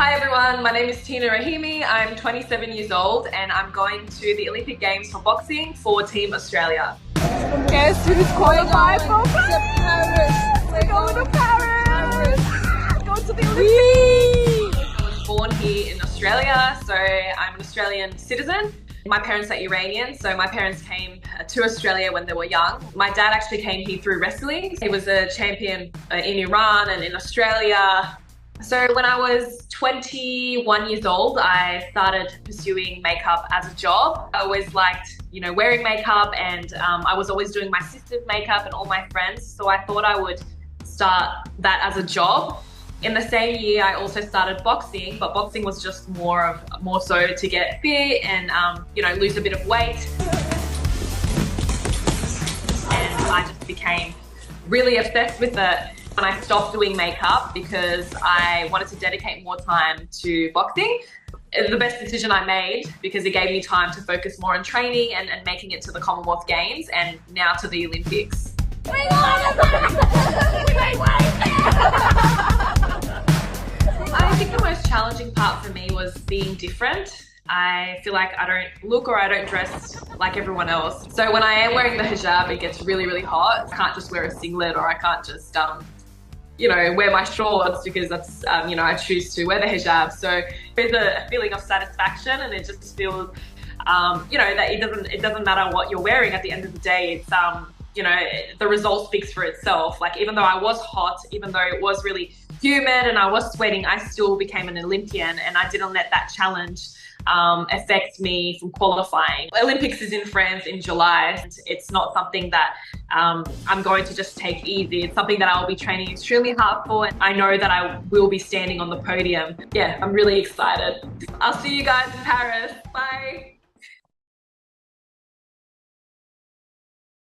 Hi everyone, my name is Tina Rahimi. I'm 27 years old and I'm going to the Olympic Games for boxing for Team Australia. Guess who's qualified for Paris? We're going to Paris! Go to the Olympics! I was born here in Australia, so I'm an Australian citizen. My parents are Iranian, so my parents came to Australia when they were young. My dad actually came here through wrestling. He was a champion in Iran and in Australia. So when I was 21 years old, I started pursuing makeup as a job. I always liked, wearing makeup, and I was always doing my sister's makeup and all my friends. So I thought I would start that as a job. In the same year, I also started boxing, but boxing was just more so to get fit and lose a bit of weight. And I just became really obsessed with it. And I stopped doing makeup because I wanted to dedicate more time to boxing. The best decision I made because it gave me time to focus more on training and making it to the Commonwealth Games and now to the Olympics. I think the most challenging part for me was being different. I feel like I don't look or I don't dress like everyone else. So when I am wearing the hijab, it gets really, really hot. I can't just wear a singlet or I can't just wear my shorts because that's, I choose to wear the hijab. So there's a feeling of satisfaction, and it just feels, that it doesn't matter what you're wearing at the end of the day. It's, the result speaks for itself. Like, even though I was hot, even though it was really humid and I was sweating, I still became an Olympian, and I didn't let that challenge affect me from qualifying. Olympics is in France in July. It's not something that I'm going to just take easy. It's something that I'll be training extremely hard for. I know that I will be standing on the podium. Yeah, I'm really excited. I'll see you guys in Paris. Bye.